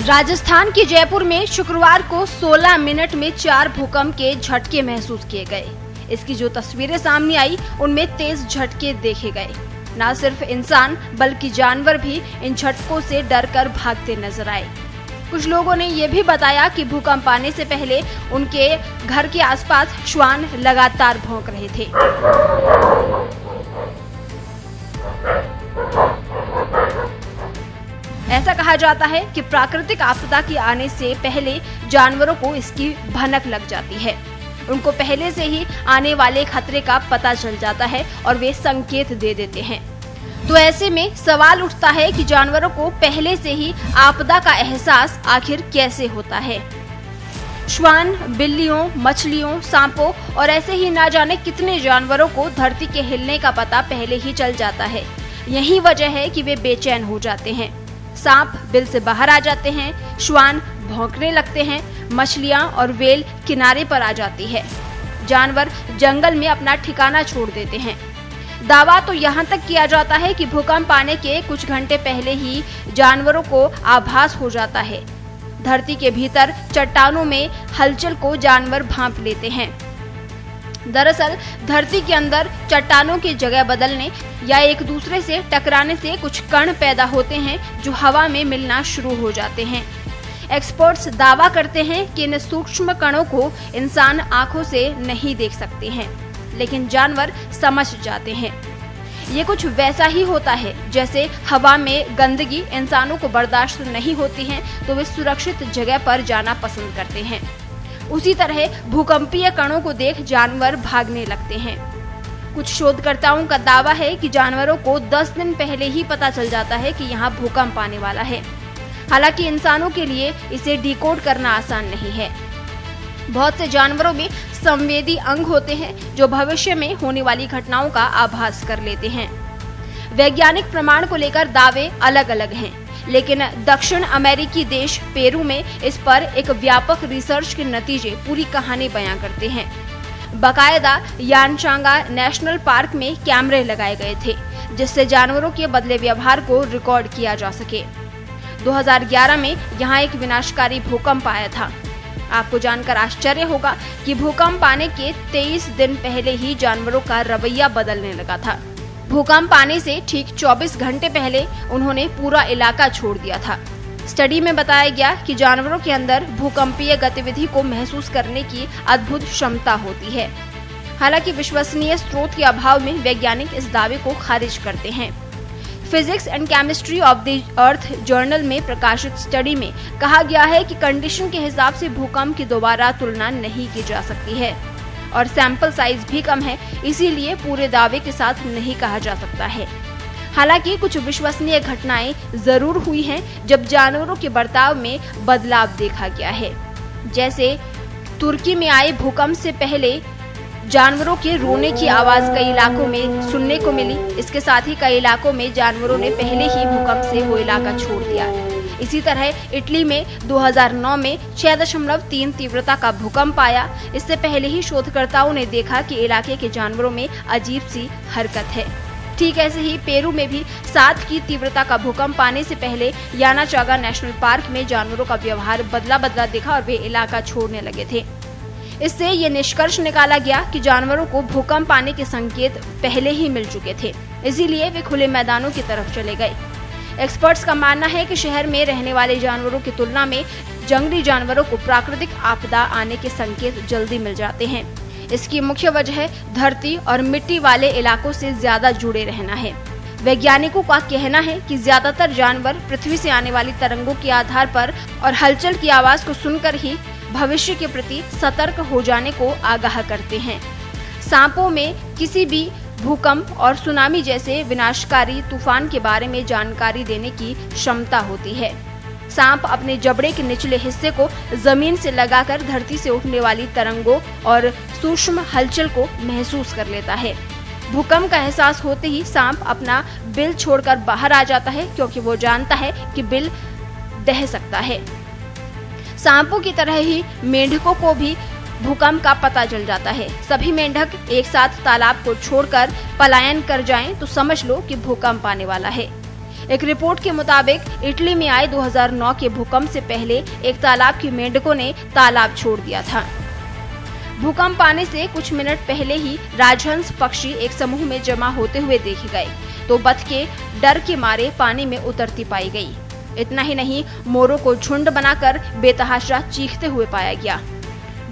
राजस्थान के जयपुर में शुक्रवार को 16 मिनट में 4 भूकंप के झटके महसूस किए गए। इसकी जो तस्वीरें सामने आई उनमें तेज झटके देखे गए। न सिर्फ इंसान बल्कि जानवर भी इन झटकों से डरकर भागते नजर आए। कुछ लोगों ने ये भी बताया कि भूकंप आने से पहले उनके घर के आसपास श्वान लगातार भौंक रहे थे। ऐसा कहा जाता है कि प्राकृतिक आपदा के आने से पहले जानवरों को इसकी भनक लग जाती है। उनको पहले से ही आने वाले खतरे का पता चल जाता है और वे संकेत दे देते हैं। तो ऐसे में सवाल उठता है कि जानवरों को पहले से ही आपदा का एहसास आखिर कैसे होता है। श्वान, बिल्लियों, मछलियों, सांपों और ऐसे ही ना जाने कितने जानवरों को धरती के हिलने का पता पहले ही चल जाता है। यही वजह है कि वे बेचैन हो जाते हैं। सांप बिल से बाहर आ जाते हैं, श्वान भौंकने लगते हैं, मछलियां और व्हेल किनारे पर आ जाती है। जानवर जंगल में अपना ठिकाना छोड़ देते हैं। दावा तो यहाँ तक किया जाता है कि भूकंप आने के कुछ घंटे पहले ही जानवरों को आभास हो जाता है। धरती के भीतर चट्टानों में हलचल को जानवर भांप लेते हैं। दरअसल धरती के अंदर चट्टानों की जगह बदलने या एक दूसरे से टकराने से कुछ कण पैदा होते हैं जो हवा में मिलना शुरू हो जाते हैं। एक्सपर्ट्स दावा करते हैं कि इन सूक्ष्म कणों को इंसान आंखों से नहीं देख सकते हैं, लेकिन जानवर समझ जाते हैं। ये कुछ वैसा ही होता है जैसे हवा में गंदगी इंसानों को बर्दाश्त नहीं होती है तो वे सुरक्षित जगह पर जाना पसंद करते हैं। उसी तरह भूकंपीय कणों को देख जानवर भागने लगते हैं। कुछ शोधकर्ताओं का दावा है कि जानवरों को 10 दिन पहले ही पता चल जाता है कि यहाँ भूकंप आने वाला है। हालांकि इंसानों के लिए इसे डिकोड करना आसान नहीं है। बहुत से जानवरों में संवेदी अंग होते हैं जो भविष्य में होने वाली घटनाओं का आभास कर लेते हैं। वैज्ञानिक प्रमाण को लेकर दावे अलग अलग हैं, लेकिन दक्षिण अमेरिकी देश पेरू में इस पर एक व्यापक रिसर्च के नतीजे पूरी कहानी बयां करते हैं। बाकायदा यानचांगा नेशनल पार्क में कैमरे लगाए गए थे जिससे जानवरों के बदले व्यवहार को रिकॉर्ड किया जा सके। 2011 में यहाँ एक विनाशकारी भूकंप आया था। आपको जानकर आश्चर्य होगा कि भूकंप आने के 23 दिन पहले ही जानवरों का रवैया बदलने लगा था। भूकंप आने से ठीक 24 घंटे पहले उन्होंने पूरा इलाका छोड़ दिया था। स्टडी में बताया गया कि जानवरों के अंदर भूकंपीय गतिविधि को महसूस करने की अद्भुत क्षमता होती है। हालांकि विश्वसनीय स्रोत के अभाव में वैज्ञानिक इस दावे को खारिज करते हैं। Physics and chemistry of the earth journal में प्रकाशित स्टडी में कहा गया है कि कंडीशन के हिसाब से भूकंप की दोबारा तुलना नहीं की जा सकती है और सैंपल साइज भी कम है, इसीलिए पूरे दावे के साथ नहीं कहा जा सकता है। हालांकि कुछ विश्वसनीय घटनाएं जरूर हुई हैं जब जानवरों के बर्ताव में बदलाव देखा गया है। जैसे तुर्की में आए भूकंप से पहले जानवरों के रोने की आवाज कई इलाकों में सुनने को मिली। इसके साथ ही कई इलाकों में जानवरों ने पहले ही भूकंप से वो इलाका छोड़ दिया। इसी तरह इटली में 2009 में 6.3 तीव्रता का भूकंप आया। इससे पहले ही शोधकर्ताओं ने देखा कि इलाके के जानवरों में अजीब सी हरकत है। ठीक ऐसे ही पेरू में भी 7 की तीव्रता का भूकंप आने से पहले यानाचागा नेशनल पार्क में जानवरों का व्यवहार बदला दिखा और वे इलाका छोड़ने लगे थे। इससे ये निष्कर्ष निकाला गया कि जानवरों को भूकंप आने के संकेत पहले ही मिल चुके थे, इसीलिए वे खुले मैदानों की तरफ चले गए। एक्सपर्ट्स का मानना है कि शहर में रहने वाले जानवरों की तुलना में जंगली जानवरों को प्राकृतिक आपदा आने के संकेत जल्दी मिल जाते हैं। इसकी मुख्य वजह धरती और मिट्टी वाले इलाकों से ज्यादा जुड़े रहना है। वैज्ञानिकों का कहना है कि ज्यादातर जानवर पृथ्वी से आने वाली तरंगों के आधार पर और हलचल की आवाज को सुनकर ही भविष्य के प्रति सतर्क हो जाने को आगाह करते हैं। सांपों में किसी भी भूकंप और सुनामी जैसे विनाशकारी तूफान के बारे में जानकारी देने की क्षमता होती है। सांप अपने जबड़े के निचले हिस्से को जमीन से लगाकर धरती से उठने वाली तरंगों और सूक्ष्म हलचल को महसूस कर लेता है। भूकंप का एहसास होते ही सांप अपना बिल छोड़कर बाहर आ जाता है क्योंकि वो जानता है कि बिल दह सकता है। सांपों की तरह ही मेंढकों को भी भूकंप का पता चल जाता है। सभी मेंढक एक साथ तालाब को छोड़कर पलायन कर जाएं तो समझ लो कि भूकंप आने वाला है। एक रिपोर्ट के मुताबिक इटली में आए 2009 के भूकंप से पहले एक तालाब की मेंढकों ने तालाब छोड़ दिया था। भूकंप आने से कुछ मिनट पहले ही राजहंस पक्षी एक समूह में जमा होते हुए देखे गए, तो बतखें डर के मारे पानी में उतरती पाई गई। इतना ही नहीं, मोरों को झुंड बनाकर बेतहाशा चीखते हुए पाया गया।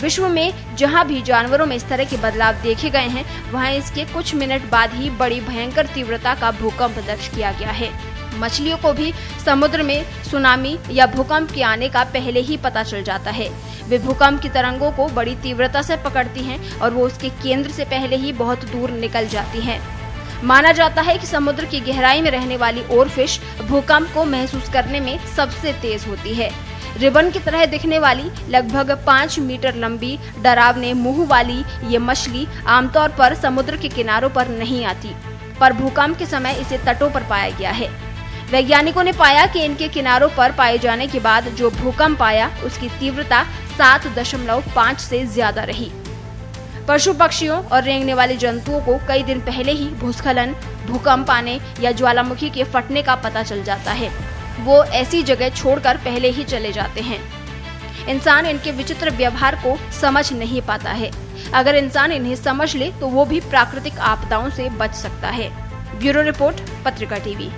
विश्व में जहां भी जानवरों में इस तरह के बदलाव देखे गए हैं, वहां इसके कुछ मिनट बाद ही बड़ी भयंकर तीव्रता का भूकंप दर्ज किया गया है। मछलियों को भी समुद्र में सुनामी या भूकंप के आने का पहले ही पता चल जाता है। वे भूकंप की तरंगों को बड़ी तीव्रता से पकड़ती हैं और वो उसके केंद्र से पहले ही बहुत दूर निकल जाती हैं। माना जाता है कि समुद्र की गहराई में रहने वाली ओरफिश भूकंप को महसूस करने में सबसे तेज होती है। रिबन की तरह दिखने वाली लगभग 5 मीटर लंबी डरावने मुंह वाली ये मछली आमतौर पर समुद्र के किनारों पर नहीं आती, पर भूकंप के समय इसे तटों पर पाया गया है। वैज्ञानिकों ने पाया कि इनके किनारों पर पाए जाने के बाद जो भूकंप आया उसकी तीव्रता 7.5 से ज्यादा रही। पशु पक्षियों और रेंगने वाले जंतुओं को कई दिन पहले ही भूस्खलन, भूकंप आने या ज्वालामुखी के फटने का पता चल जाता है। वो ऐसी जगह छोड़कर पहले ही चले जाते हैं। इंसान इनके विचित्र व्यवहार को समझ नहीं पाता है। अगर इंसान इन्हें समझ ले तो वो भी प्राकृतिक आपदाओं से बच सकता है। ब्यूरो रिपोर्ट, पत्रिका टीवी।